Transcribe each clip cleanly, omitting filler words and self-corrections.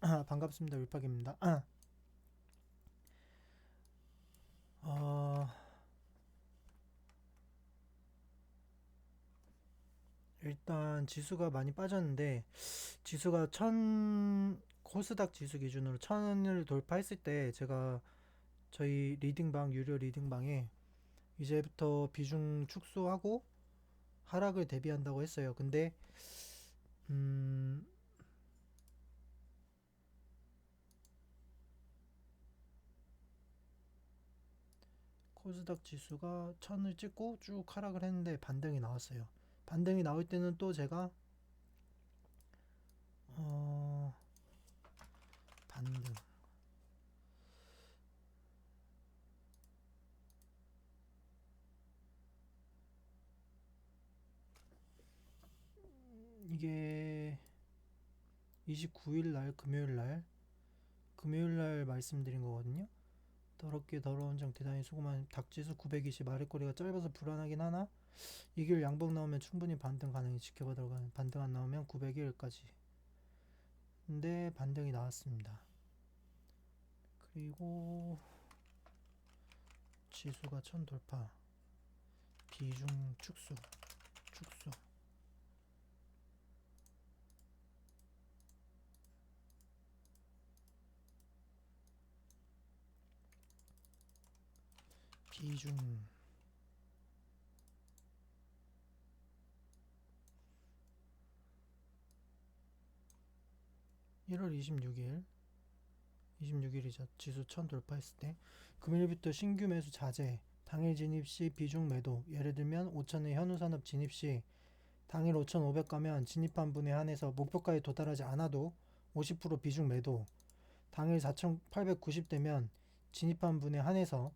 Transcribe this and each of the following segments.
반갑습니다. 윌팍입니다. 어, 일단 지수가 많이 빠졌는데 지수가 코스닥 지수 기준으로 1000을 돌파했을 때 제가 저희 리딩방 유료 리딩방에 이제부터 비중 축소하고 하락을 대비한다고 했어요. 근데 음, 코스닥 지수가 1000을 찍고 쭉 하락을 했는데 반등이 나왔어요. 반등이 나올 때는 또 제가 어, 반등 이게 29일 날 금요일 날 말씀드린 거거든요. 더럽게 더러운 장 대단히 수고만 닥지수 920 아랫거리가 짧아서 불안하긴 하나 이길 양봉 나오면 충분히 반등 가능히 지켜보도록 하는 반등 안 나오면 901까지 근데 반등이 나왔습니다. 그리고 지수가 1000 돌파 비중 축소 비중 1월 26일이죠. 지수 1000 돌파했을 때 금일부터 신규 매수 자제 당일 진입 시 비중 매도 예를 들면 5000의 현우산업 진입 시 당일 5,500 가면 진입한 분에 한해서 목표가에 도달하지 않아도 50% 비중 매도. 당일 4,890 되면 진입한 분에 한해서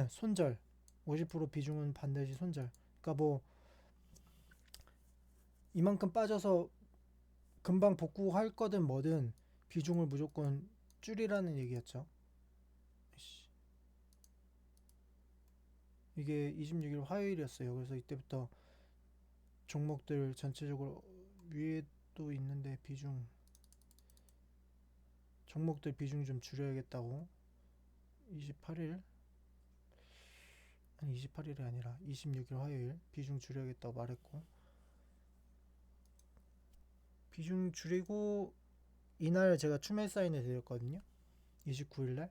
손절. 50% 비중은 반드시 손절. 그러니까 뭐 이만큼 빠져서 금방 복구할 거든 뭐든 비중을 무조건 줄이라는 얘기였죠. 이게 26일 화요일이었어요. 그래서 이때부터 종목들 전체적으로 위에도 있는데 종목들 비중 좀 줄여야겠다고 28일 아니 28일이 아니라 26일 화요일 비중 줄여야겠다고 말했고 비중 줄이고 이날 제가 추매 사인을 드렸거든요. 29일날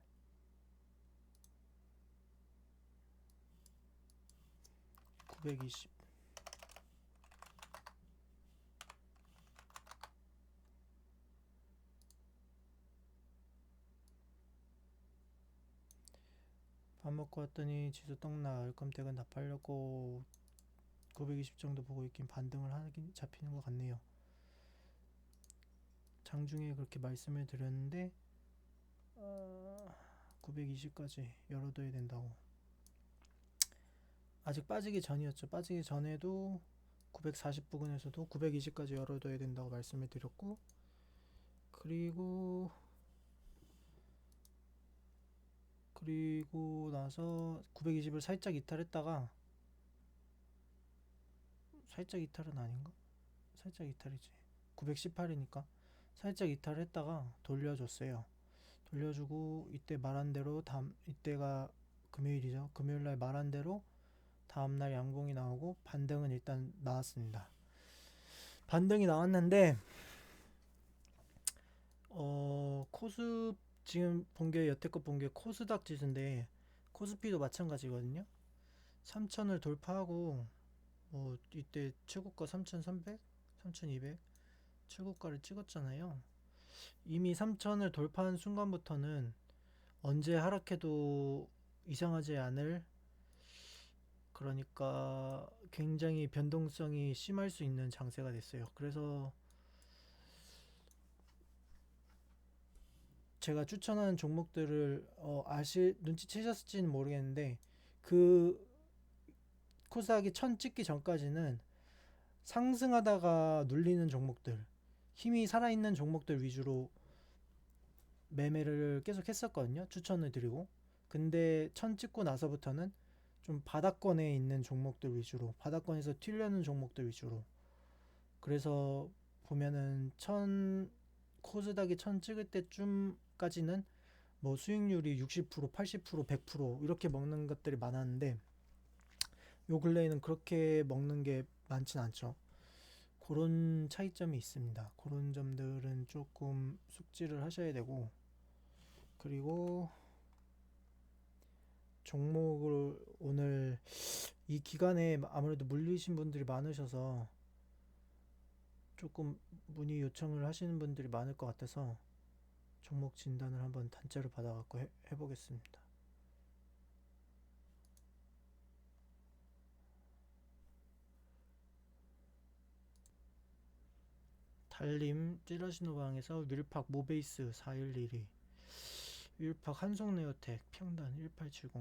920 밥 먹고 왔더니 지수 떡나 얼끔대가 다 팔렸고 920 정도 보고 있긴 반등을 하긴 잡히는 것 같네요. 장중에 그렇게 말씀을 드렸는데 920까지 열어둬야 된다고. 아직 빠지기 전이었죠. 빠지기 전에도 940 부근에서도 920까지 열어둬야 된다고 말씀을 드렸고 그리고 나서 920을 살짝 이탈은 아닌가? 살짝 이탈이지. 918이니까 살짝 이탈했다가 돌려줬어요. 돌려주고 이때 말한 대로 이때가 금요일이죠. 금요일 날 말한 대로 다음 날 양봉이 나오고 반등은 일단 나왔습니다. 반등이 나왔는데 코스 지금 본 게 여태껏 본 게 코스닥 지수인데 코스피도 마찬가지거든요. 3000을 돌파하고 뭐 이때 최고가 3300, 3200 최고가를 찍었잖아요. 이미 3000을 돌파한 순간부터는 언제 하락해도 이상하지 않을 그러니까 굉장히 변동성이 심할 수 있는 장세가 됐어요. 그래서 제가 추천하는 종목들을 눈치채셨을지는 모르겠는데 그 코스닥이 1000 찍기 전까지는 상승하다가 눌리는 종목들 힘이 살아있는 종목들 위주로 매매를 계속 했었거든요. 추천을 드리고 근데 1000 찍고 나서부터는 좀 바닥권에 있는 종목들 위주로 바닥권에서 튀려는 종목들 위주로 그래서 보면은 코스닥이 1000 찍을 때쯤까지는 뭐 수익률이 60%, 80%, 100% 이렇게 먹는 것들이 많았는데 요 근래에는 그렇게 먹는 게 많진 않죠. 그런 차이점이 있습니다. 그런 점들은 조금 숙지를 하셔야 되고, 그리고 종목을 오늘 이 기간에 아무래도 물리신 분들이 많으셔서 조금 문의 요청을 하시는 분들이 많을 것 같아서 종목 진단을 한번 단체로 받아갖고 해보겠습니다. 달림 찌라시노방에서 윌팍 모베이스 4112, 윌팍 한송네오텍 평단 1870,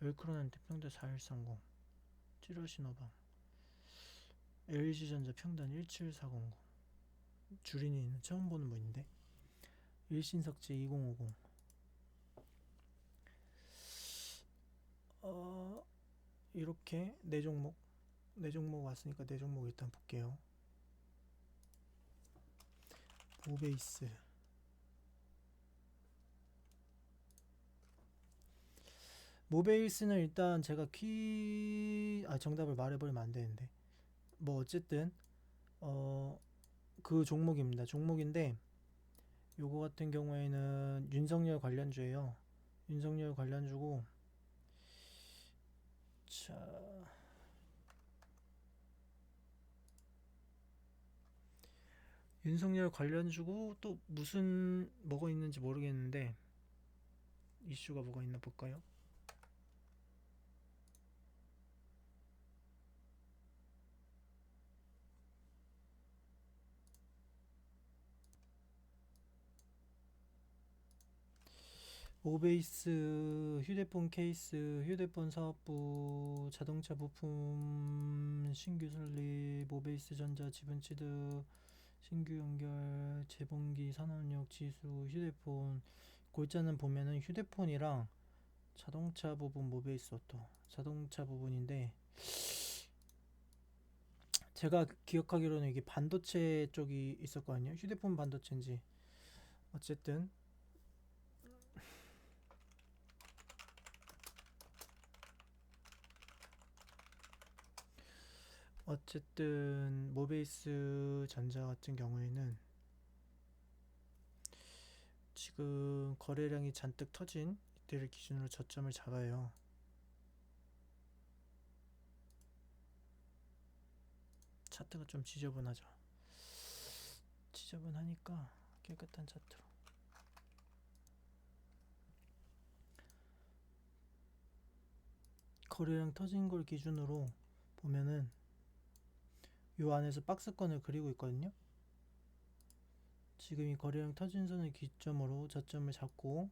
웰크론한테 평단 4130, 찌라시노방 LG전자 평단 17400. 주린이는 처음 보는 분인데, 일신석재 2050. 이렇게 네 종목 왔으니까 네 종목 일단 볼게요. 모베이스, 모베이스는 일단 제가 정답을 말해버리면 안 되는데, 뭐 어쨌든 그 종목인데, 요거 같은 경우에는 윤석열 관련주예요. 윤석열 관련주고, 자, 윤석열 관련주고 또 무슨 뭐가 있는지 모르겠는데, 이슈가 뭐가 있나 볼까요? 모베이스 휴대폰 케이스, 휴대폰 사업부, 자동차 부품 신규 설립, 모베이스 전자 지분취득, 신규 연결, 재봉기 산업력 지수, 휴대폰. 골자는 보면은 휴대폰이랑 자동차 부분, 모베이스 오토 자동차 부분인데, 제가 기억하기로는 이게 반도체 쪽이 있었거든요. 휴대폰 반도체인지 어쨌든 모베이스 전자 같은 경우에는 지금 거래량이 잔뜩 터진 이때를 기준으로 저점을 잡아요. 차트가 좀 지저분하니까 깨끗한 차트로. 거래량 터진 걸 기준으로 보면은 요 안에서 박스권을 그리고 있거든요. 지금 이 거래량 터진 선을 기점으로 저점을 잡고,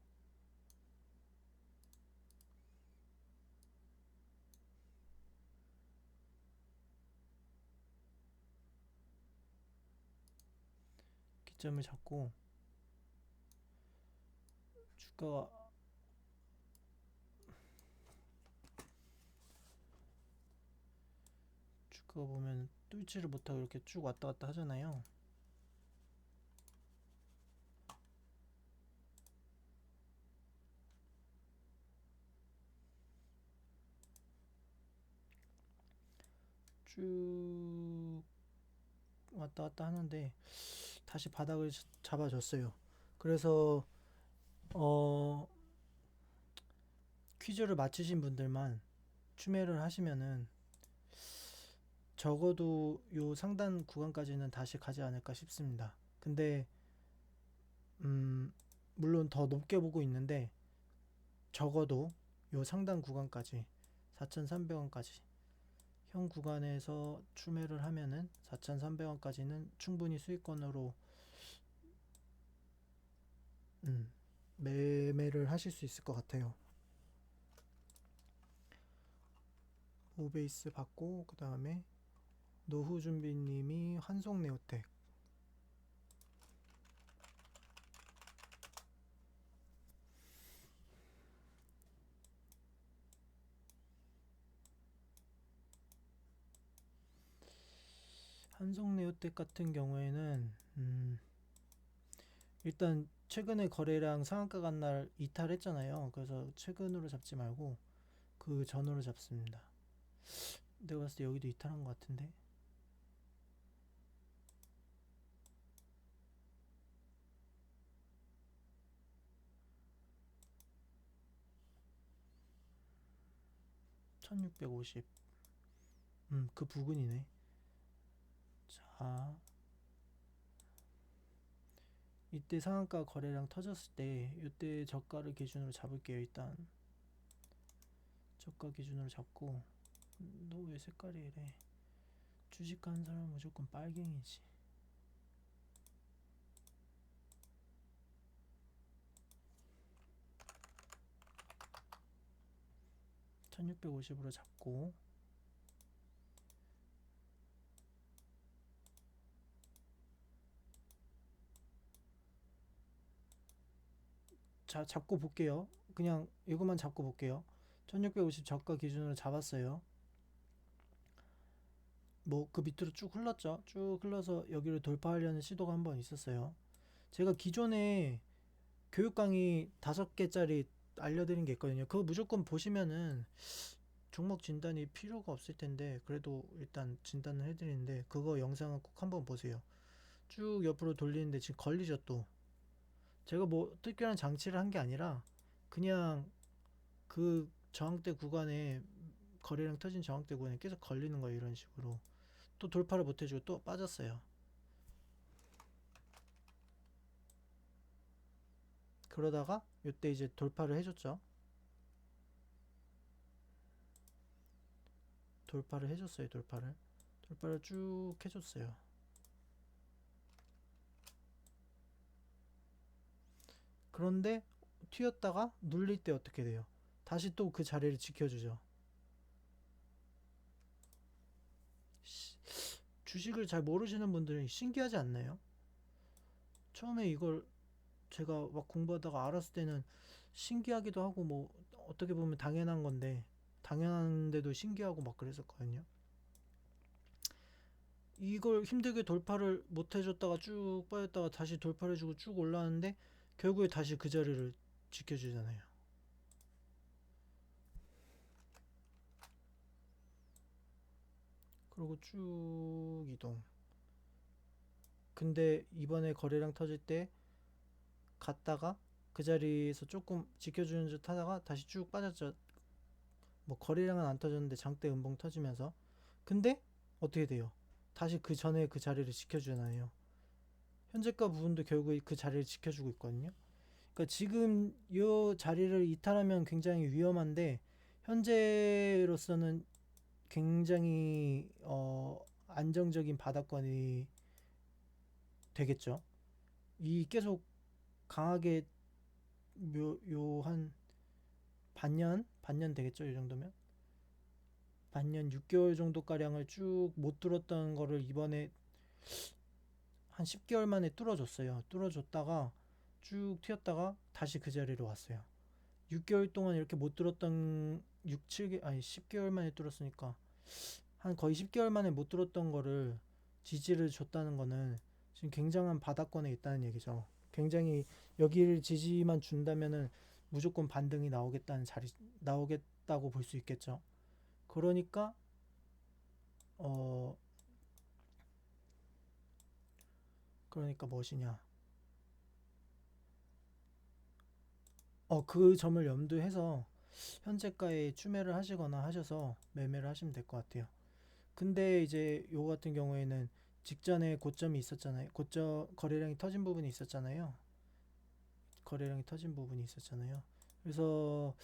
주가가 보면 뚫지를 못하고 이렇게 쭉 왔다 갔다 하잖아요. 쭉 왔다 갔다 하는데 다시 바닥을 잡아줬어요. 그래서 퀴즈를 맞히신 분들만 추매를 하시면은 적어도 요 상단 구간까지는 다시 가지 않을까 싶습니다. 근데 물론 더 높게 보고 있는데, 적어도 요 상단 구간까지 4,300원까지 현 구간에서 추매를 하면은 4,300원까지는 충분히 수익권으로 매매를 하실 수 있을 것 같아요. 모베이스 받고, 그 다음에 노후준비님이 한송네오텍, 삼성 네오텍 같은 경우에는 일단 최근에 거래량 상한가 간 날 이탈했잖아요. 그래서 최근으로 잡지 말고 그 전으로 잡습니다. 내가 봤을 때 여기도 이탈한 것 같은데. (1650) 그 부근이네. 자, 이때 상한가 거래량 터졌을 때 이때 저가를 기준으로 잡을게요. 일단 저가 기준으로 잡고. 너 왜 색깔이 이래? 주식하는 사람은 무조건 빨갱이지. 1650으로 잡고. 자, 잡고 볼게요. 그냥 이것만 잡고 볼게요. 1650 저가 기준으로 잡았어요. 뭐 그 밑으로 쭉 흘렀죠. 쭉 흘러서 여기를 돌파하려는 시도가 한번 있었어요. 제가 기존에 교육 강의 5개짜리 알려드린 게 있거든요. 그거 무조건 보시면은 종목 진단이 필요가 없을 텐데, 그래도 일단 진단을 해드리는데, 그거 영상은 꼭 한번 보세요. 쭉 옆으로 돌리는데 지금 걸리죠. 또 제가 뭐 특별한 장치를 한 게 아니라 그냥 그 저항대 구간에, 거래량 터진 저항대 구간에 계속 걸리는 거예요. 이런 식으로 또 돌파를 못 해주고 또 빠졌어요. 그러다가 이때 이제 돌파를 해줬죠. 돌파를 해줬어요. 돌파를 쭉 해줬어요. 그런데 튀었다가 눌릴 때 어떻게 돼요? 다시 또 그 자리를 지켜주죠. 주식을 잘 모르시는 분들은 신기하지 않나요? 처음에 이걸 제가 막 공부하다가 알았을 때는 신기하기도 하고, 뭐 어떻게 보면 당연한 건데, 당연한데도 신기하고 막 그랬었거든요. 이걸 힘들게 돌파를 못 해줬다가 쭉 빠졌다가 다시 돌파를 해주고 쭉 올라왔는데 결국에 다시 그 자리를 지켜주잖아요. 그리고 쭉 이동. 근데 이번에 거래량 터질 때 갔다가 그 자리에서 조금 지켜주는 듯 하다가 다시 쭉 빠졌죠. 뭐 거래량은 안 터졌는데 장대 음봉 터지면서. 근데 어떻게 돼요? 다시 그 전에 그 자리를 지켜주잖아요. 현재가 부분도 결국 그 자리를 지켜주고 있거든요. 그러니까 지금 이 자리를 이탈하면 굉장히 위험한데, 현재로서는 굉장히 안정적인 바닥권이 되겠죠. 이 계속 강하게 요 한 반년 되겠죠. 이 정도면 반년 6개월 정도 가량을 쭉 못 뚫었던 거를 이번에 한 10개월 만에 뚫어줬어요. 뚫어줬다가 쭉 튀었다가 다시 그 자리로 왔어요. 6개월 동안 이렇게 못 뚫었던 6, 7개 아니 10개월 만에 뚫었으니까 한 거의 10개월 만에 못 뚫었던 거를 지지를 줬다는 거는 지금 굉장한 바닥권에 있다는 얘기죠. 굉장히 여기를 지지만 준다면은 무조건 반등이 나오겠다고 볼 수 있겠죠. 그러니까 어 그러니까 무엇이냐? 그 점을 염두해서 현재가에 추매를 하시거나 하셔서 매매를 하시면 될 것 같아요. 근데 이제 요 같은 경우에는 직전에 고점이 있었잖아요. 고점 거래량이 터진 부분이 있었잖아요. 그래서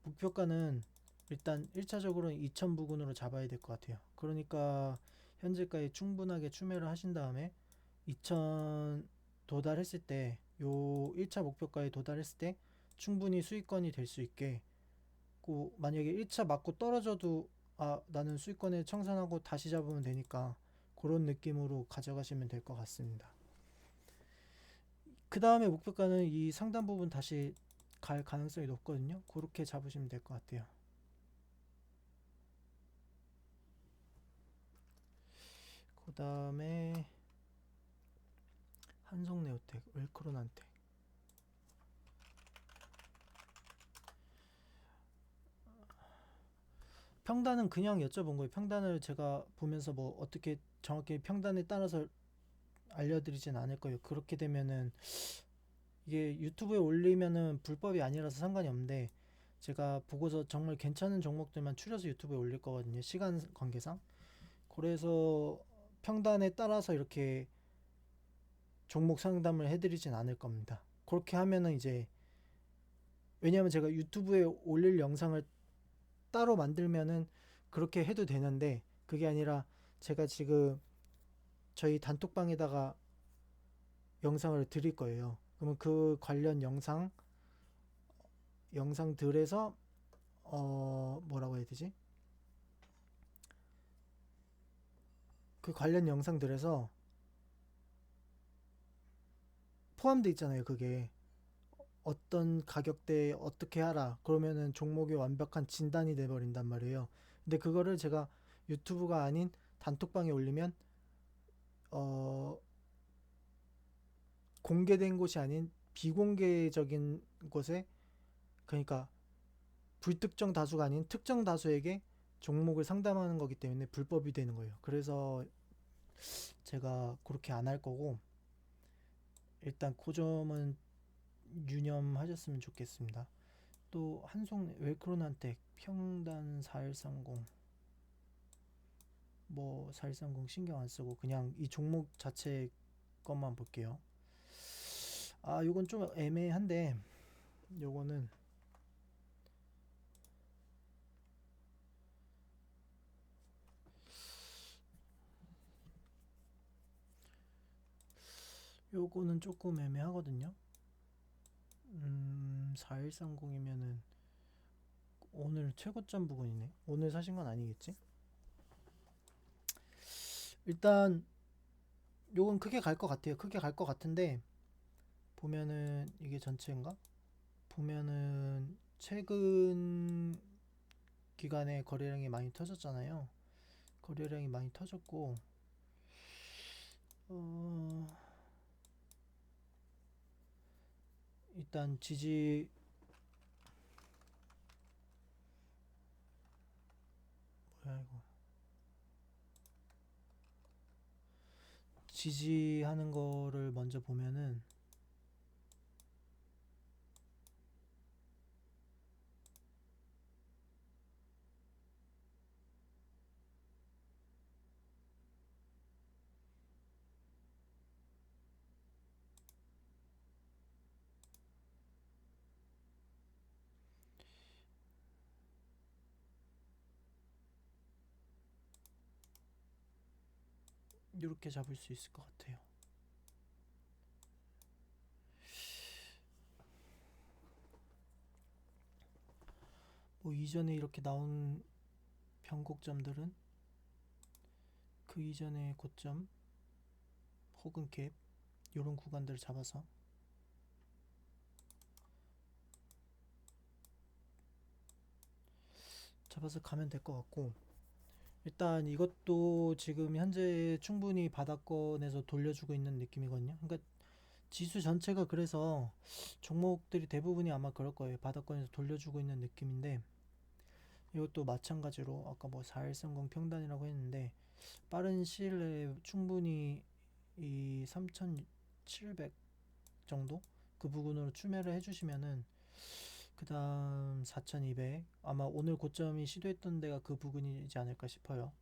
목표가는 일단 1차적으로는 2000 부근으로 잡아야 될 것 같아요. 그러니까 현재가에 충분하게 추매를 하신 다음에 2000 도달했을 때, 요 1차 목표가에 도달했을 때 충분히 수익권이 될 수 있게, 만약에 1차 맞고 떨어져도 나는 수익권에 청산하고 다시 잡으면 되니까 그런 느낌으로 가져가시면 될 것 같습니다. 그 다음에 목표가는 이 상단 부분 다시 갈 가능성이 높거든요. 그렇게 잡으시면 될 것 같아요. 그 다음에 한성네오텍, 웰크론한텍. 평단은 그냥 여쭤본 거예요. 평단을 제가 보면서 뭐 어떻게 정확히 평단에 따라서 알려드리진 않을 거예요. 그렇게 되면은 이게 유튜브에 올리면은 불법이 아니라서 상관이 없는데, 제가 보고서 정말 괜찮은 종목들만 추려서 유튜브에 올릴 거거든요. 시간 관계상. 그래서 평단에 따라서 이렇게 종목 상담을 해드리진 않을 겁니다. 그렇게 하면은 이제, 왜냐하면 제가 유튜브에 올릴 영상을 따로 만들면은 그렇게 해도 되는데, 그게 아니라 제가 지금 저희 단톡방에다가 영상을 드릴 거예요. 그러면 그 관련 영상들에서 뭐라고 해야 되지? 그 관련 영상들에서 포함되어 있잖아요. 그게 어떤 가격대에 어떻게 하라 그러면은 종목이 완벽한 진단이 돼버린단 말이에요. 근데 그거를 제가 유튜브가 아닌 단톡방에 올리면 어 공개된 곳이 아닌 비공개적인 곳에, 그러니까 불특정 다수가 아닌 특정 다수에게 종목을 상담하는 거기 때문에 불법이 되는 거예요. 그래서 제가 그렇게 안 할 거고, 일단 그 점은 유념하셨으면 좋겠습니다. 또 한송 웰크론한텍 평단 4130, 뭐 4130 신경 안 쓰고 그냥 이 종목 자체 것만 볼게요. 아, 요건 좀 애매한데, 요거는 조금 애매하거든요. 4130이면은 오늘 최고점 부근이네. 오늘 사신 건 아니겠지? 일단 요건 크게 갈 것 같아요. 크게 갈 것 같은데, 보면은 이게 전체인가? 보면은 최근 기간에 거래량이 많이 터졌잖아요. 거래량이 많이 터졌고, 어, 일단 뭐야 이거, 지지하는 거를 먼저 보면은, 이렇게 잡을 수 있을 것 같아요. 뭐 이전에 이렇게 나온 변곡점들은 그 이전의 고점 혹은 갭, 이런 구간들을 잡아서 가면 될 것 같고, 일단 이것도 지금 현재 충분히 바닥권에서 돌려주고 있는 느낌이거든요. 그러니까 지수 전체가, 그래서 종목들이 대부분이 아마 그럴 거예요. 바닥권에서 돌려주고 있는 느낌인데, 이것도 마찬가지로 아까 뭐 4130 평단이라고 했는데, 빠른 시일 내에 충분히 이 3700 정도 그 부분으로 추매를 해주시면은, 그 다음 4200, 아마 오늘 고점이 시도했던 데가 그 부분이지 않을까 싶어요.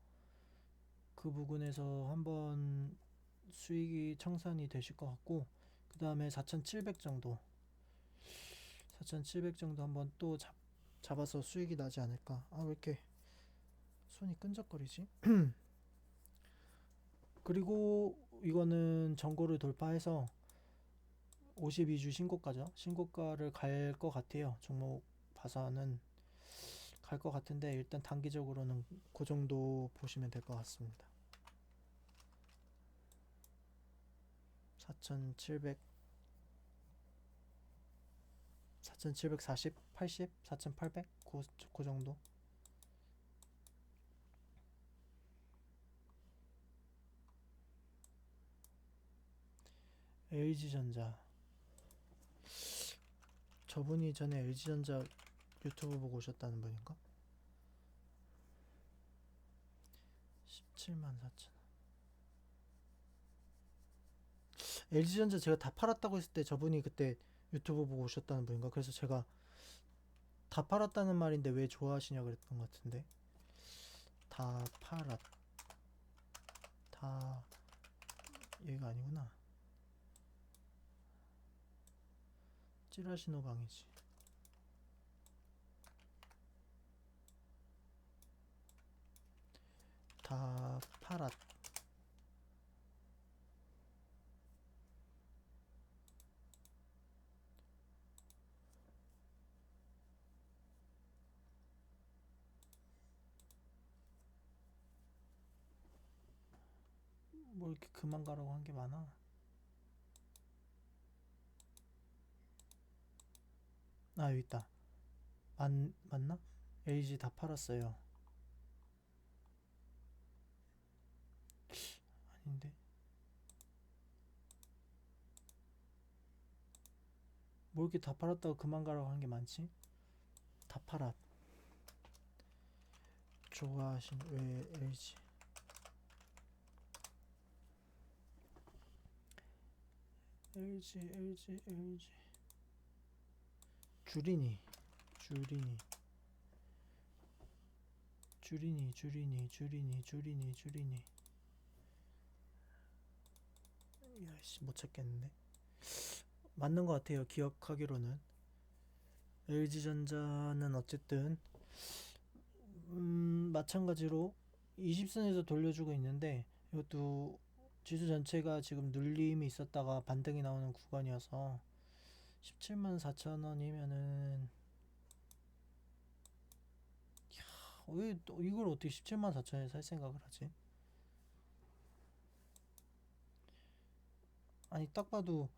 그 부분에서 한번 수익이 청산이 되실 것 같고, 그 다음에 4700 정도, 4700 정도 한번 또 잡아서 수익이 나지 않을까. 아, 왜 이렇게 손이 끈적거리지? 그리고 이거는 전고를 돌파해서 52주 신고가죠. 신고가를 갈 것 같아요. 종목 봐서는 갈 것 같은데, 일단 단기적으로는 그 정도 보시면 될 것 같습니다. 4700, 4740, 80, 4800, 그 정도. LG전자. 저분이 전에 LG전자 유튜브 보고 오셨다는 분인가? 17만 4천. LG전자 제가 다 팔았다고 했을 때 저분이 그때 유튜브 보고 오셨다는 분인가? 그래서 제가 다 팔았다는 말인데 왜 좋아하시냐 그랬던 것 같은데. 다 팔았. 다 얘가 아니구나. 찌라시노방이지. 다 팔았. 뭐 이렇게 그만 가라고 한 게 많아. 아 여기 있다. 맞나? LG 다 팔았어요. 아닌데. 뭐 이렇게 다 팔았다고 그만 가라고 한 게 많지? 다 팔았. 좋아하신 왜 LG? LG. 주리니. 주리니. 야씨 못 찾겠는데. 맞는 것 같아요. 기억하기로는 LG전자는 어쨌든 마찬가지로 20선에서 돌려주고 있는데 이것도 지수 전체가 지금 눌림이 있었다가 반등이 나오는 구간이어서 17만 4천 원이면은 왜 이걸 어떻게 17만 4천 원에 살 생각을 하지? 아니 딱 봐도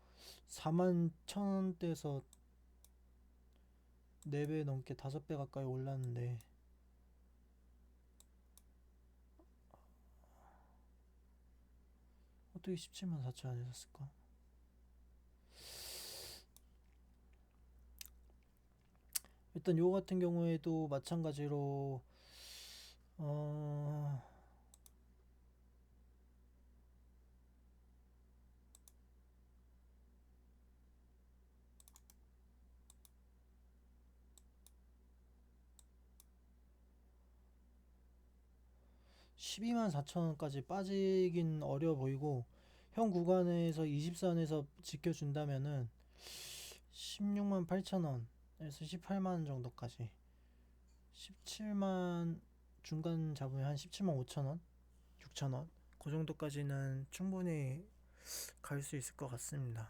4만 1천 원대에서 4배 넘게 5배 가까이 올랐는데 어떻게 17만 4천 원에 샀을까? 일단 요 같은 경우에도 마찬가지로 12만 4천 원까지 빠지긴 어려 보이고 현 구간에서 20선에서 지켜준다면은 16만 8천 원에서 18만 원 정도까지 17만 중간 잡으면 한 17만 5천 원, 6천 원, 그 정도까지는 충분히 갈 수 있을 것 같습니다.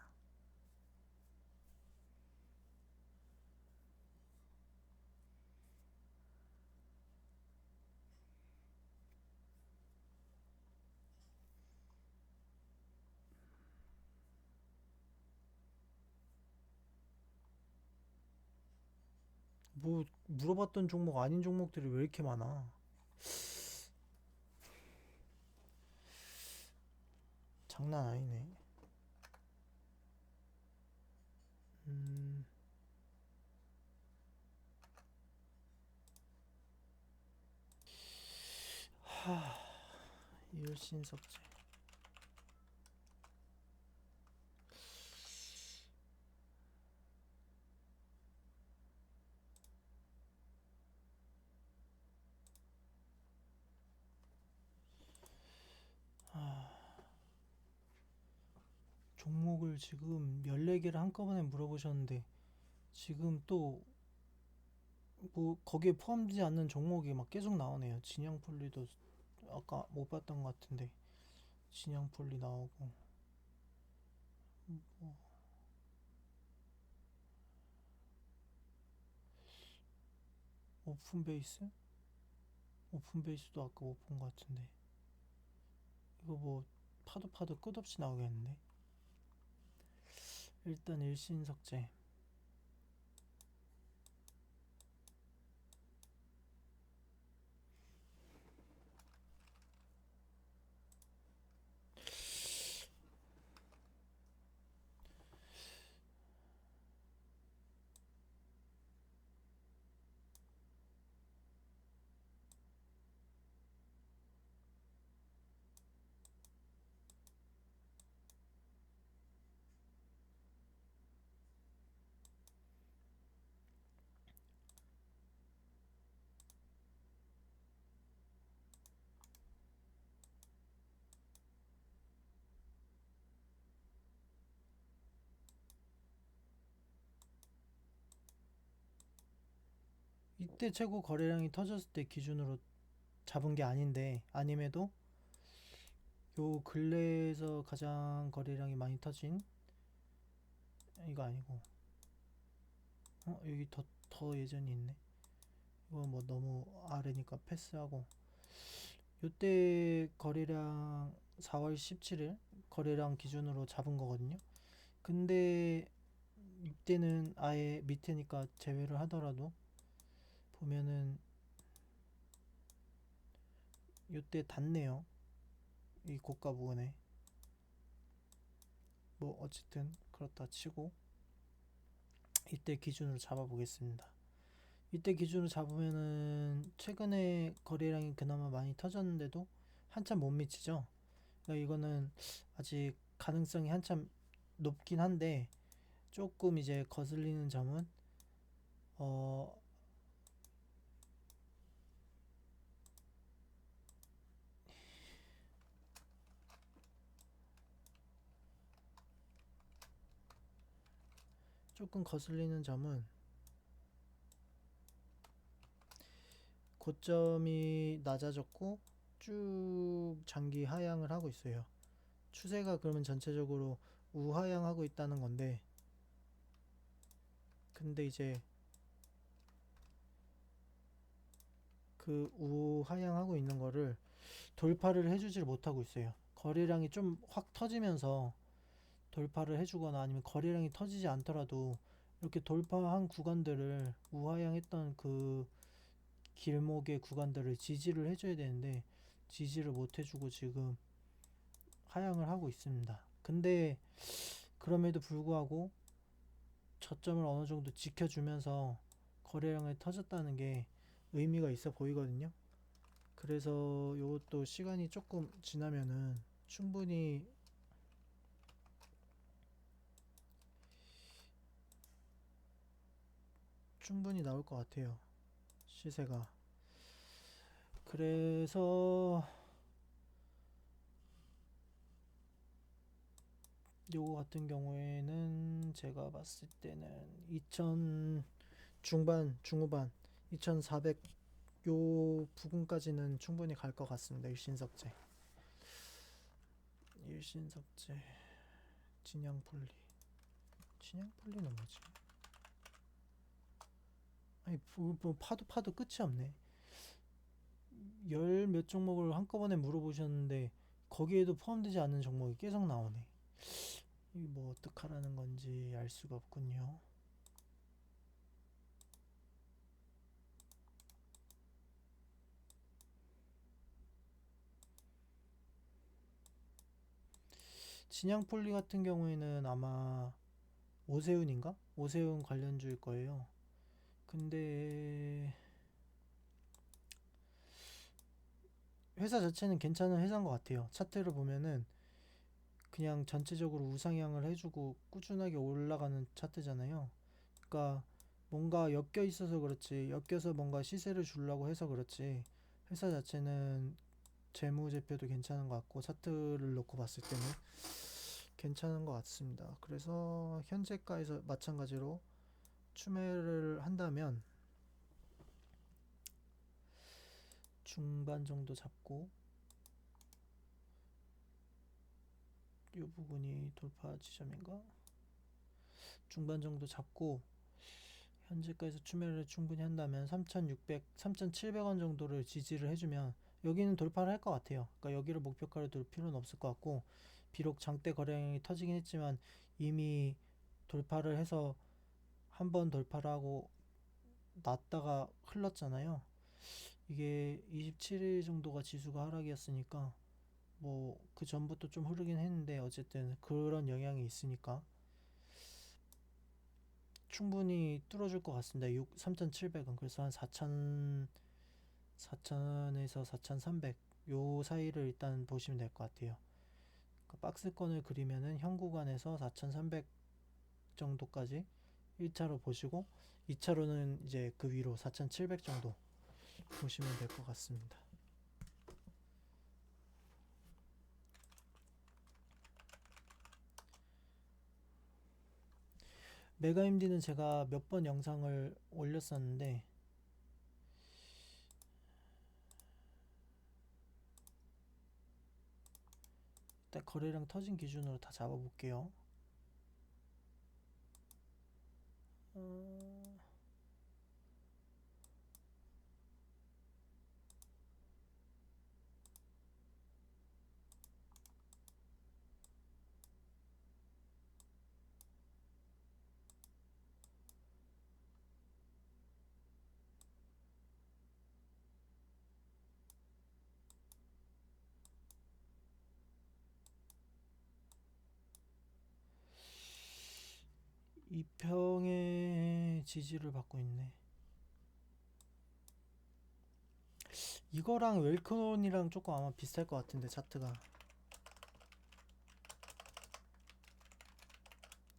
뭐 물어봤던 종목 아닌 종목들이 왜 이렇게 많아? 장난 아니네. 음, 하, 일신석재. 종목을 지금 14개를 한꺼번에 물어보셨는데 지금 또 뭐 거기에 포함되지 않는 종목이 막 계속 나오네요. 진양폴리도 아까 못 봤던 것 같은데 진양폴리 나오고 뭐 오픈베이스? 오픈베이스도 아까 못 본 것 같은데 이거 뭐 파도 끝없이 나오겠는데. 일단 일신석재 역대 최고 거래량이 터졌을 때 기준으로 잡은 게 아닌데, 아님에도 요 근래에서 가장 거래량이 많이 터진, 이거 아니고, 여기 더 예전이 있네. 이거 뭐 너무 아래니까 패스하고, 요때 거래량 4월 17일 거래량 기준으로 잡은 거거든요. 근데 이때는 아예 밑에니까 제외를 하더라도 보면은 요때 닿네요. 이 고가 부분에. 뭐 어쨌든 그렇다 치고 이때 기준으로 잡아 보겠습니다. 이때 기준으로 잡으면은 최근에 거래량이 그나마 많이 터졌는데도 한참 못 미치죠. 그러니까 이거는 아직 가능성이 한참 높긴 한데, 조금 이제 거슬리는 점은 어 조금 거슬리는 점은 고점이 낮아졌고 쭉 장기 하향을 하고 있어요. 추세가 그러면 전체적으로 우하향하고 있다는 건데, 근데 이제 그 우하향하고 있는 거를 돌파를 해주질 못하고 있어요. 거래량이 좀 확 터지면서 돌파를 해주거나 아니면 거래량이 터지지 않더라도 이렇게 돌파한 구간들을 우하향했던 그 길목의 구간들을 지지를 해줘야 되는데 지지를 못 해주고 지금 하향을 하고 있습니다. 근데 그럼에도 불구하고 저점을 어느 정도 지켜주면서 거래량이 터졌다는 게 의미가 있어 보이거든요. 그래서 이것도 시간이 조금 지나면은 충분히 나올 것 같아요. 시세가. 그래서 요거 같은 경우에는 제가 봤을 때는 2000 중반, 중후반 2400 요 부근까지는 충분히 갈 것 같습니다. 일신석재, 진양폴리. 진양폴리는 뭐지? 아니 뭐 파도 끝이 없네. 열 몇 종목을 한꺼번에 물어보셨는데 거기에도 포함되지 않는 종목이 계속 나오네. 이 뭐 어떡하라는 건지 알 수가 없군요. 진양폴리 같은 경우에는 아마 오세훈인가? 오세훈 관련주일 거예요. 근데 회사 자체는 괜찮은 회사인 것 같아요. 차트를 보면은 그냥 전체적으로 우상향을 해주고 꾸준하게 올라가는 차트잖아요. 그러니까 뭔가 엮여 있어서 그렇지, 엮여서 뭔가 시세를 주려고 해서 그렇지, 회사 자체는 재무제표도 괜찮은 것 같고 차트를 놓고 봤을 때는 괜찮은 것 같습니다. 그래서 현재가에서 마찬가지로 추매를 한다면 중반 정도 잡고, 이 부분이 돌파 지점인가? 중반 정도 잡고 현재가에서 추매를 충분히 한다면 3,600, 3,700원 정도를 지지를 해주면 여기는 돌파를 할 것 같아요. 그러니까 여기를 목표가로 둘 필요는 없을 것 같고, 비록 장대 거래량이 터지긴 했지만 이미 돌파를 해서 한 번 돌파를 하고 났다가 흘렀잖아요. 이게 27일 정도가 지수가 하락이었으니까 뭐 그 전부터 좀 흐르긴 했는데 어쨌든 그런 영향이 있으니까 충분히 뚫어줄 것 같습니다. 3,700원. 그래서 한 4,000에서 4,300 요 사이를 일단 보시면 될 것 같아요. 그러니까 박스권을 그리면은 현 구간에서 4,300 정도까지 1차로 보시고, 2차로는 이제 그 위로 4,700 정도 보시면 될 것 같습니다. 메가임디는 제가 몇 번 영상을 올렸었는데 일단 거래량 터진 기준으로 다 잡아볼게요. 어, 이평의 지지를 받고 있네. 이거랑 웰크론이랑 조금 아마 비슷할 것 같은데 차트가.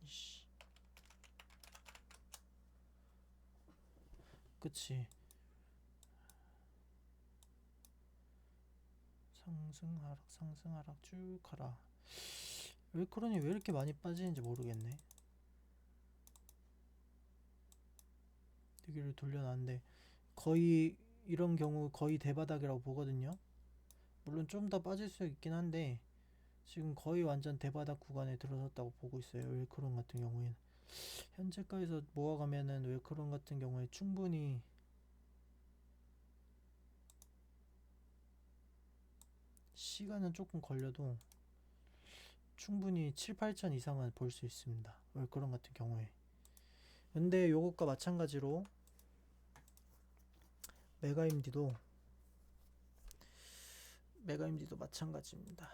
이씨, 그치. 상승 하락 상승 하락 쭉 가라. 웰크론이 왜 이렇게 많이 빠지는지 모르겠네. 여기를 돌려놨는데 거의 이런 경우 거의 대바닥이라고 보거든요. 물론 좀 더 빠질 수 있긴 한데 지금 거의 완전 대바닥 구간에 들어섰다고 보고 있어요. 웰크론 같은 경우에는 현재가에서 모아가면은 웰크론 같은 경우에 충분히 시간은 조금 걸려도 충분히 7, 8천 이상은 볼 수 있습니다. 웰크론 같은 경우에. 근데 요것과 마찬가지로 메가임디도 마찬가지입니다.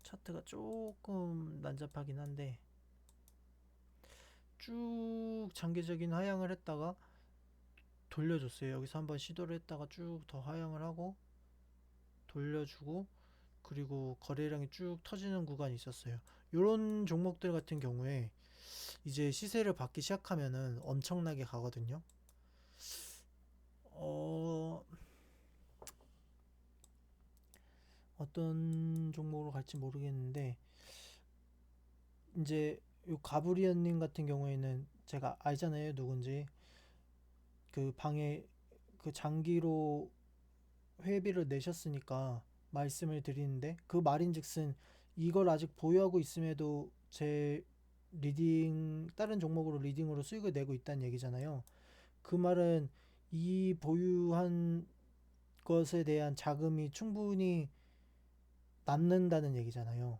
차트가 조금 난잡하긴 한데 쭉 장기적인 하향을 했다가 돌려줬어요. 여기서 한번 시도를 했다가 쭉 더 하향을 하고 돌려주고 그리고 거래량이 쭉 터지는 구간이 있었어요. 이런 종목들 같은 경우에 이제 시세를 받기 시작하면은 엄청나게 가거든요. 어떤 종목으로 갈지 모르겠는데 이제 요 가브리언님 같은 경우에는 제가 알잖아요 누군지. 그 방에 그 장기로 회비를 내셨으니까 말씀을 드리는데 그 말인즉슨 이걸 아직 보유하고 있음에도 제 리딩 다른 종목으로 리딩으로 수익을 내고 있다는 얘기잖아요. 그 말은 이 보유한 것에 대한 자금이 충분히 남는다는 얘기잖아요.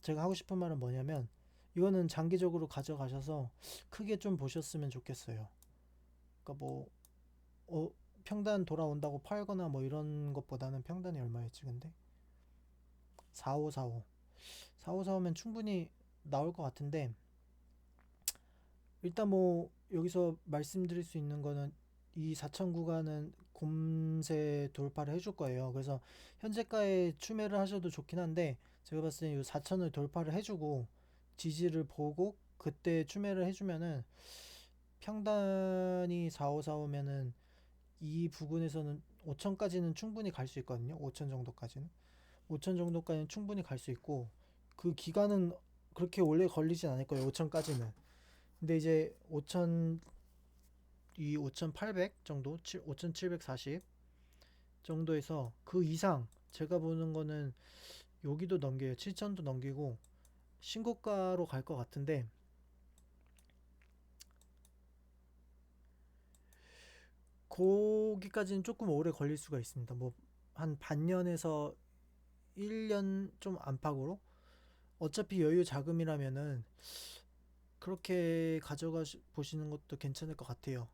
제가 하고 싶은 말은 뭐냐면 이거는 장기적으로 가져가셔서 크게 좀 보셨으면 좋겠어요. 그러니까 뭐 어, 평단 돌아온다고 팔거나 뭐 이런 것보다는 평단이 얼마였지 근데? 4545 4545면 충분히 나올 것 같은데 일단 뭐 여기서 말씀드릴 수 있는 거는 이 4천 구간은 곰새 돌파를 해줄 거예요. 그래서 현재가에 추매를 하셔도 좋긴 한데 제가 봤을 때 이 4천을 돌파를 해주고 지지를 보고 그때 추매를 해주면은 평단이 4545면은 이 부분에서는 5천까지는 충분히 갈 수 있거든요. 5천 정도까지는. 5천 정도까지는 충분히 갈 수 있고 그 기간은 그렇게 오래 걸리진 않을 거예요. 5천까지는. 근데 이제 5천 이 5,800 정도, 5,740 정도에서 그 이상 제가 보는 거는 여기도 넘겨요. 7천도 넘기고 신고가로 갈 것 같은데 거기까지는 조금 오래 걸릴 수가 있습니다. 뭐 한 반년에서 1년 좀 안팎으로 어차피 여유 자금이라면은 그렇게 가져가 보시는 것도 괜찮을 것 같아요.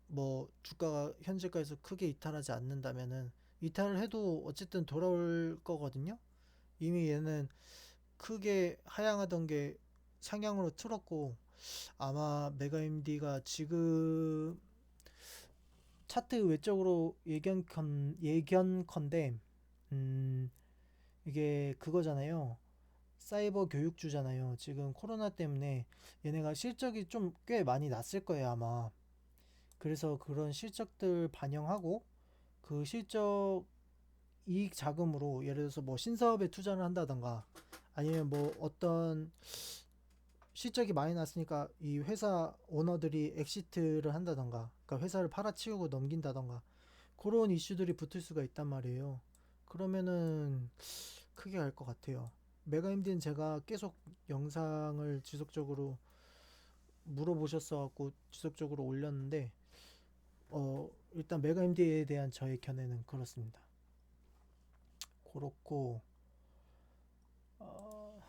뭐 주가가 현재가에서 크게 이탈하지 않는다면은 이탈을 해도 어쨌든 돌아올 거거든요. 이미 얘는 크게 하향하던 게 상향으로 틀었고 아마 메가임디가 지금 차트 외적으로 예견컨대 음 이게 그거잖아요. 사이버 교육주잖아요. 지금 코로나 때문에 얘네가 실적이 좀 꽤 많이 났을 거예요, 아마. 그래서 그런 실적들 반영하고 그 실적 이익 자금으로 예를 들어서 뭐 신사업에 투자를 한다던가 아니면 뭐 어떤 실적이 많이 났으니까 이 회사 오너들이 엑시트를 한다던가 그러니까 회사를 팔아치우고 넘긴다던가 그런 이슈들이 붙을 수가 있단 말이에요. 그러면은 크게 갈 것 같아요. 메가임디는 제가 계속 영상을 지속적으로 물어보셨어 갖고 지속적으로 올렸는데 일단 메가임디에 대한 저의 견해는 그렇습니다. 그렇고 어,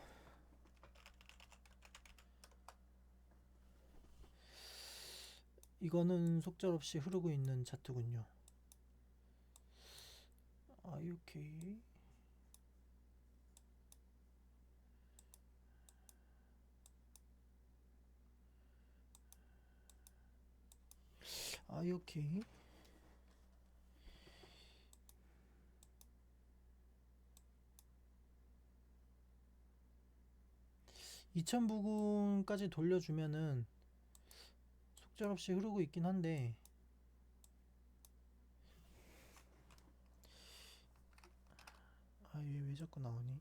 이거는 속절없이 흐르고 있는 차트군요. IOK IOK 2000 부근까지 돌려주면은 속절없이 흐르고 있긴 한데 얘 왜 자꾸 나오니?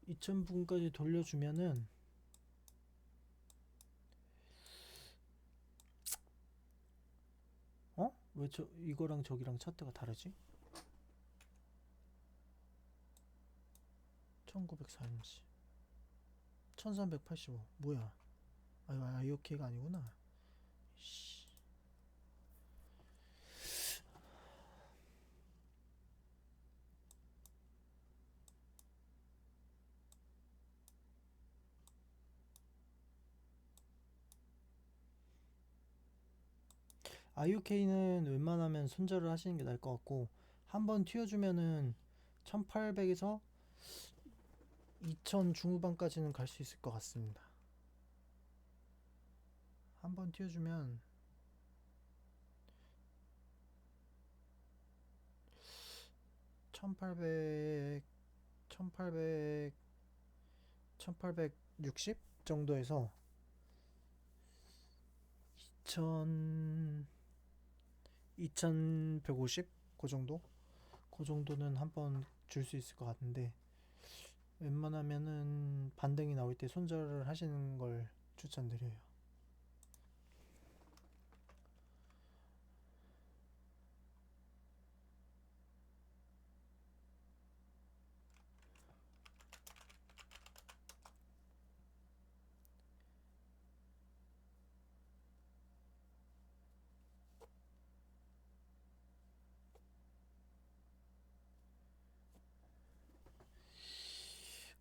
2000 부근까지 돌려주면은 왜 이거랑 저기랑 차트가 다르지? 1940 1385 뭐야? IOK가 아니구나. 씨. IOK는 웬만하면 손절을 하시는 게 나을 것 같고 한번 튀어주면은 1800에서 2000 중후반까지는 갈 수 있을 것 같습니다. 한번 튀어주면 1800, 1800, 1860 정도에서 2000, 2150? 그 정도? 그 정도는 한번 줄 수 있을 것 같은데 웬만하면은 반등이 나올 때 손절을 하시는 걸 추천드려요.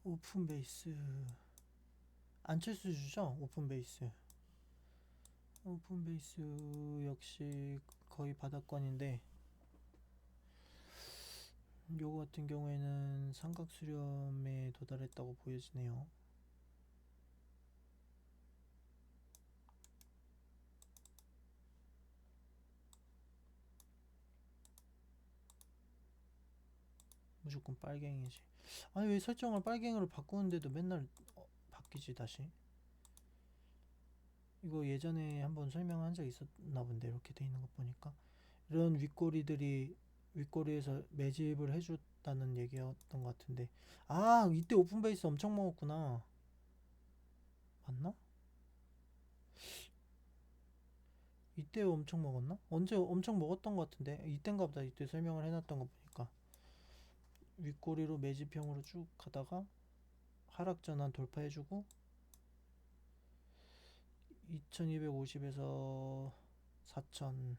오픈 베이스 안철수 주죠? 오픈 베이스 역시 거의 바닥권인데 요거 같은 경우에는 삼각 수렴에 도달했다고 보여지네요. 무조건 빨갱이지. 아니 왜 설정을 빨갱이로 바꾸는데도 맨날 바뀌지 다시? 이거 예전에 한번 설명한 적 있었나 본데 이렇게 돼 있는 거 보니까 이런 윗꼬리에서 매집을 해줬다는 얘기였던 것 같은데 이때 오픈 베이스 엄청 먹었구나. 맞나? 이때 엄청 먹었나? 언제 엄청 먹었던 것 같은데 이땐가 보다. 이때 설명을 해놨던 거 보니까 윗꼬리로 매집형으로 쭉 가다가 하락전환 돌파해주고 2250에서 4000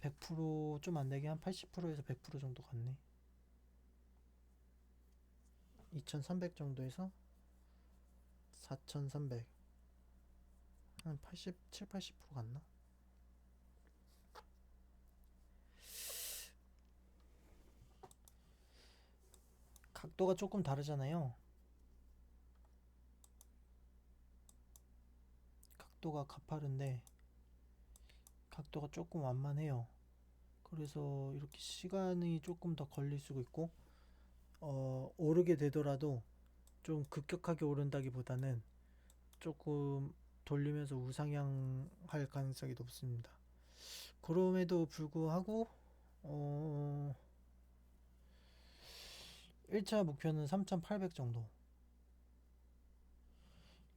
100%좀 안되게 한 80%에서 100% 정도 갔네. 2300 정도에서 4300 한 87, 80% 갔나? 각도가 조금 다르잖아요. 각도가 가파른데 각도가 조금 완만해요. 그래서 이렇게 시간이 조금 더 걸릴 수도 있고 오르게 되더라도 좀 급격하게 오른다기보다는 조금 돌리면서 우상향할 가능성이 높습니다. 그럼에도 불구하고 1차 목표는 3800 정도.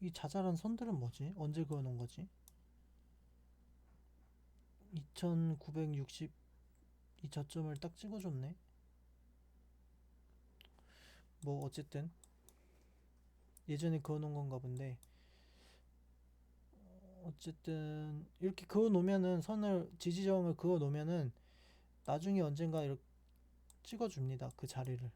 이 자잘한 선들은 뭐지? 언제 그어놓은 거지? 2960 이 저점을 딱 찍어줬네. 뭐 어쨌든 예전에 그어놓은 건가 본데, 어쨌든 이렇게 그어 놓으면은, 선을 지지점을 그어 놓으면은 나중에 언젠가 이렇게 찍어줍니다, 그 자리를.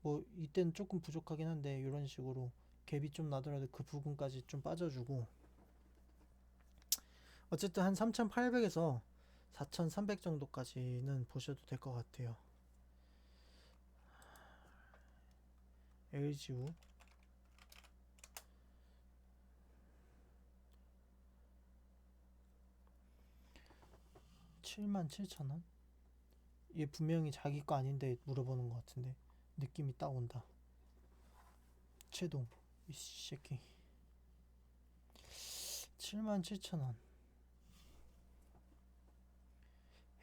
뭐 이때는 조금 부족하긴 한데 이런 식으로 갭이 좀 나더라도 그 부분까지 좀 빠져주고, 어쨌든 한 3800에서 4300 정도까지는 보셔도 될 것 같아요. LGU 77,000원? 얘 분명히 자기 거 아닌데 물어보는 것 같은데 느낌이 딱 온다. 최동 이 새끼 77,000원.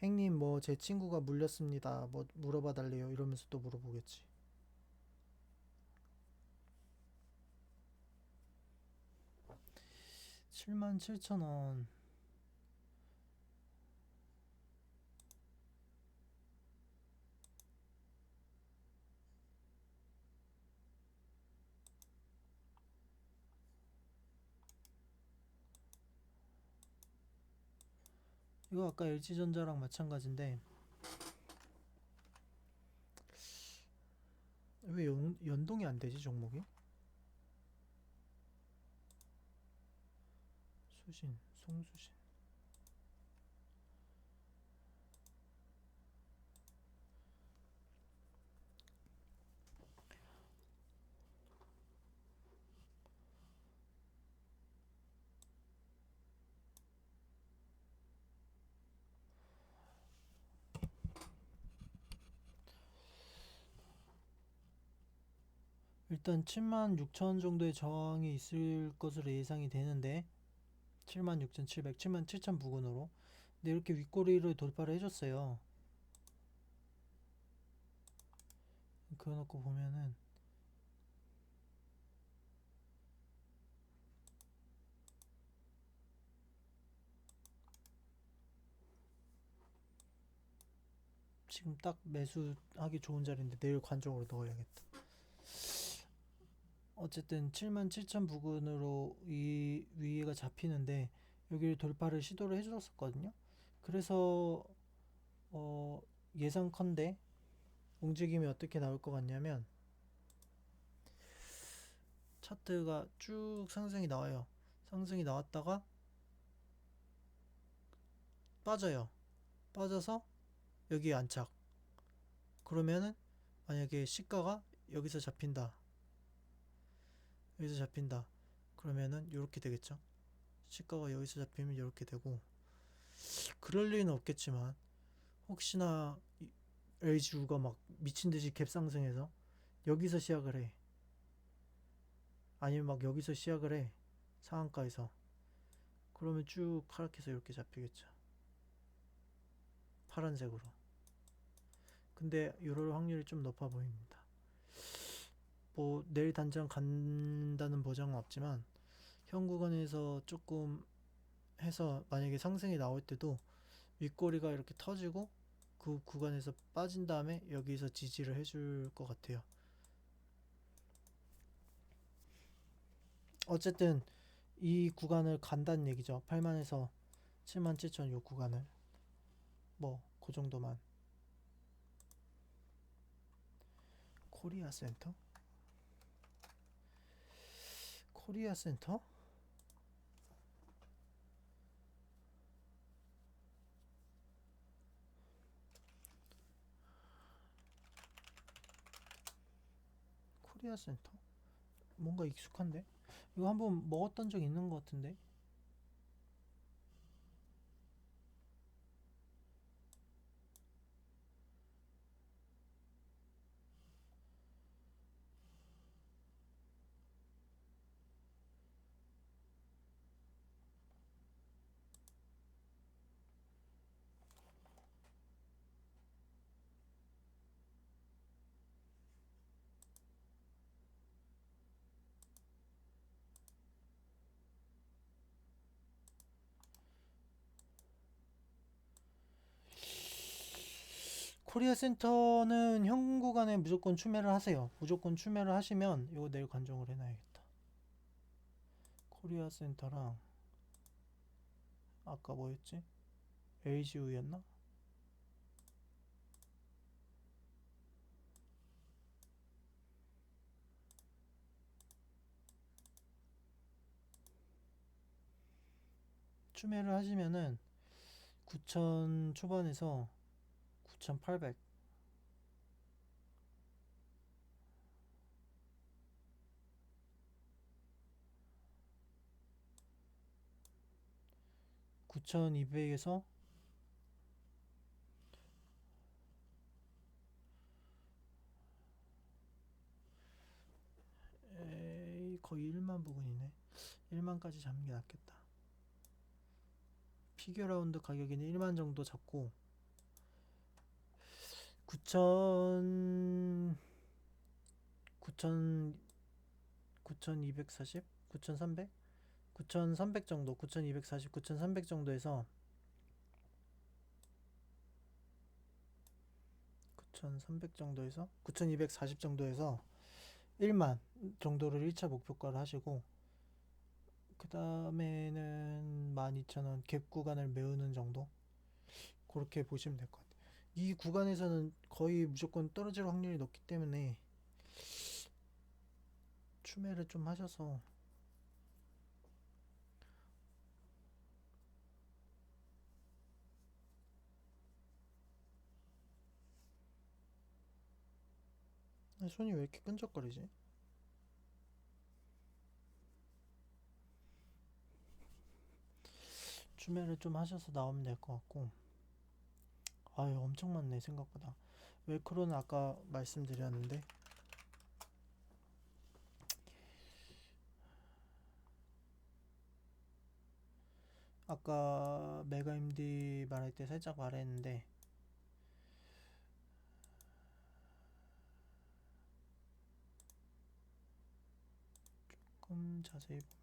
행님 뭐 제 친구가 물렸습니다 뭐 물어봐 달래요 이러면서 또 물어보겠지. 77,000원. 이거 아까 LG전자랑 마찬가지인데 왜 연동이 안 되지 종목이? 수신, 송수신. 일단 76,000원 정도의 저항이 있을 것으로 예상이 되는데 76,700, 77,000 부근으로. 근데 이렇게 윗꼬리를 돌파를 해줬어요. 그어놓고 보면은 지금 딱 매수하기 좋은 자리인데 내일 관적으로 넣어야겠다. 어쨌든 77,000 부근으로 이 위에가 잡히는데 여기를 돌파를 시도를 해줬었거든요. 그래서 예상컨대 움직임이 어떻게 나올 것 같냐면 차트가 쭉 상승이 나와요. 상승이 나왔다가 빠져요. 빠져서 여기 안착. 그러면은 만약에 시가가 여기서 잡힌다. 여기서 잡힌다. 그러면은 이렇게 되겠죠. 시가가 여기서 잡히면 이렇게 되고, 그럴 리는 없겠지만 혹시나 LGU가 막 미친듯이 갭 상승해서 여기서 시작을 해. 아니면 막 여기서 시작을 해. 상한가에서. 그러면 쭉 하락해서 이렇게 잡히겠죠. 파란색으로. 근데 이럴 확률이 좀 높아 보입니다. 뭐 내일 단장 간다는 보장은 없지만 현 구간에서 조금 해서 만약에 상승이 나올 때도 윗꼬리가 이렇게 터지고 그 구간에서 빠진 다음에 여기서 지지를 해줄 것 같아요. 어쨌든 이 구간을 간다는 얘기죠. 8만에서 77,000 요 구간을 뭐 그 정도만. 코리아 센터? 코리아 센터? 코리아 센터? 뭔가 익숙한데? 이거 한번 먹었던 적 있는 것 같은데? 코리아 센터는 현 구간에 무조건 추매를 하세요. 무조건 추매를 하시면 이거 내일 관종을 해놔야겠다. 코리아 센터랑 아까 뭐였지? LGU였나? 추매를 하시면은 9,000 초반에서 9,800 9,200에서 거의 1만 부근이네. 1만까지 잡는 게 낫겠다. 피겨라운드 가격에는 1만 정도 잡고 9,000 9,000 9,240 9,300 9,300 정도 9,240 9,300 정도에서 9,300 정도에서 9,240 정도에서 1만 정도를 1차 목표가를 하시고 그 다음에는 12,000원 갭 구간을 메우는 정도 그렇게 보시면 될 것 같아요. 이 구간에서는 거의 무조건 떨어질 확률이 높기 때문에 추매를 좀 하셔서 손이 왜 이렇게 끈적거리지? 추매를 좀 하셔서 나오면 될 것 같고 아유 엄청 많네 생각보다. 웰크로는 아까 말씀드렸는데 아까 메가 MD 말할 때 살짝 말했는데 조금 자세히 보면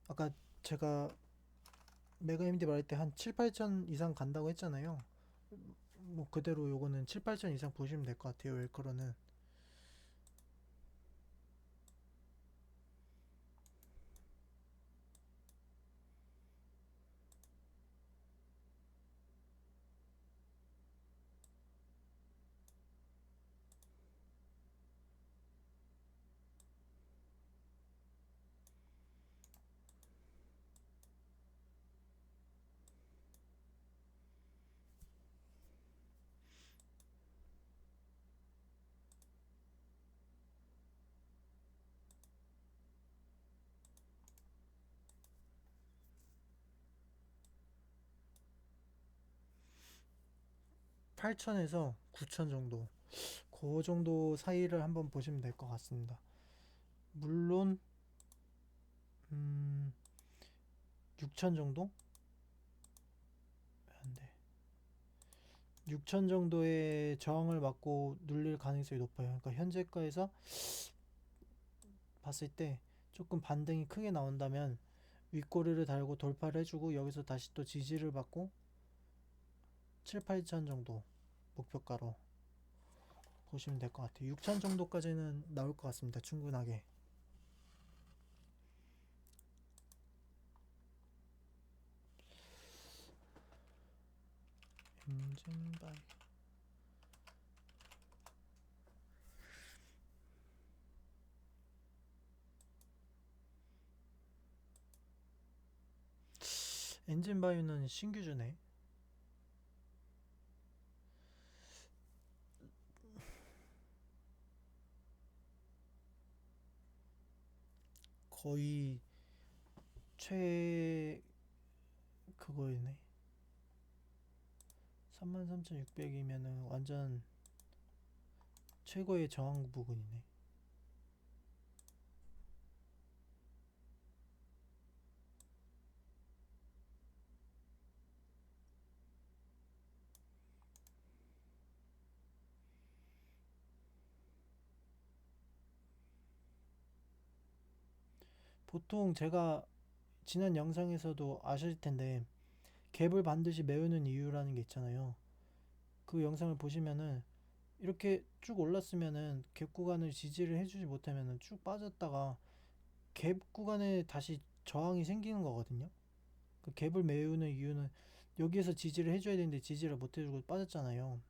아까 제가 메가 MD 말할 때 한 7, 8천 이상 간다고 했잖아요. 뭐 그대로 요거는 7, 8천 이상 보시면 될 것 같아요. 웰크로는 팔천에서 9천 정도 그 정도 사이를 한번 보시면 될 것 같습니다. 물론 6천 정도? 안 돼. 6천 정도의 저항을 맞고 눌릴 가능성이 높아요. 그러니까 현재가에서 봤을 때 조금 반등이 크게 나온다면 윗꼬리를 달고 돌파를 해주고 여기서 다시 또 지지를 받고 7, 8천 정도 목표가로 보시면 될 것 같아요. 6천 정도까지는 나올 것 같습니다. 충분하게. 엔진바이 엔진바이오는 신규주네. 거의 최 그거이네. 33,600이면은 완전 최고의 저항 부근이네. 보통 제가 지난 영상에서도 아실 텐데 갭을 반드시 메우는 이유라는 게 있잖아요. 그 영상을 보시면은 이렇게 쭉 올랐으면은 갭 구간을 지지를 해주지 못하면은 쭉 빠졌다가 갭 구간에 다시 저항이 생기는 거거든요. 그 갭을 메우는 이유는 여기에서 지지를 해줘야 되는데 지지를 못 해주고 빠졌잖아요.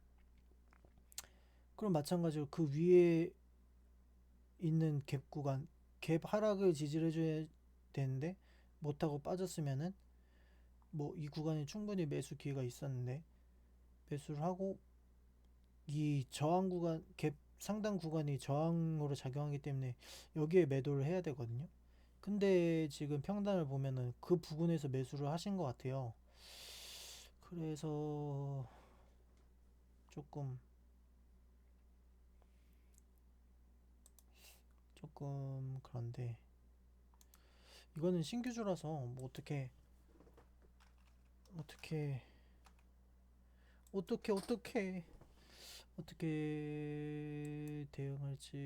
그럼 마찬가지로 그 위에 있는 갭 구간, 갭 하락을 지지를 해줘야 되는데 못하고 빠졌으면은 뭐 이 구간에 충분히 매수 기회가 있었는데 매수를 하고 이 저항 구간, 갭 상단 구간이 저항으로 작용하기 때문에 여기에 매도를 해야 되거든요. 근데 지금 평단을 보면은 그 부분에서 매수를 하신 것 같아요. 그래서 조금 그런데 이거는 신규주라서 뭐 어떻게 어떻게 대응할지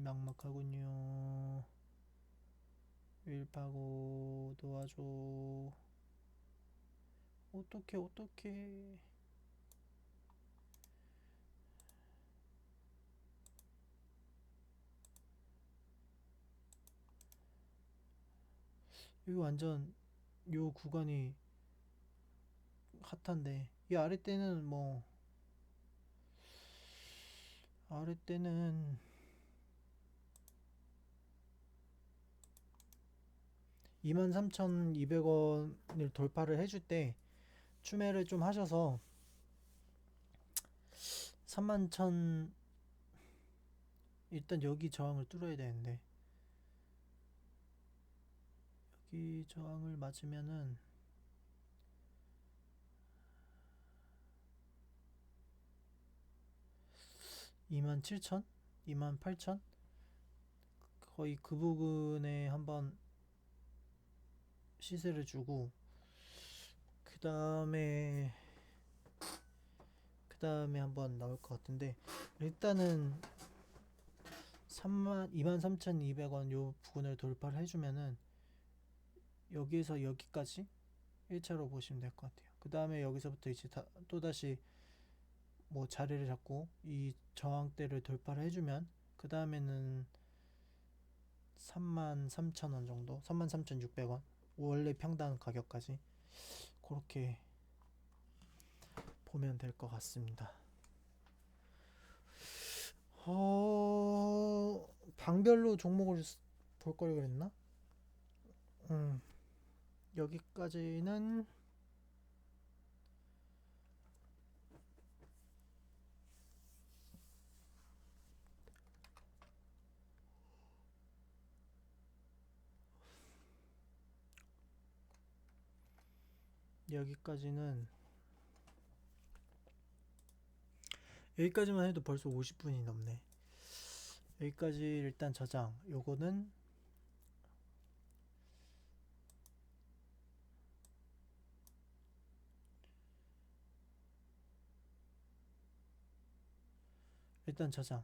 막막하군요. 일파고 도와줘. 어떻게 이거 완전 요 구간이 핫한데 이 아랫대는 뭐 아랫대는 23,200원을 돌파를 해줄 때 추매를 좀 하셔서 31,000 일단 여기 저항을 뚫어야 되는데 여기 저항을 맞으면은 27,000? 28,000? 거의 그 부근에 한번 시세를 주고 그 다음에 한번 나올 것 같은데 일단은 23,200원 요 부근을 돌파를 해주면은 여기에서 여기까지 1차로 보시면 될 것 같아요. 그 다음에 여기서부터 이제 또다시 뭐 자리를 잡고 이 저항대를 돌파를 해주면 그 다음에는 33,000원 정도, 33,600원 원래 평단 가격까지 그렇게 보면 될 것 같습니다. 방별로 종목을 볼 걸 그랬나? 음, 여기까지는 여기까지는 여기까지만 해도 벌써 50분이 넘네. 여기까지 일단 저장. 요거는 일단 저장.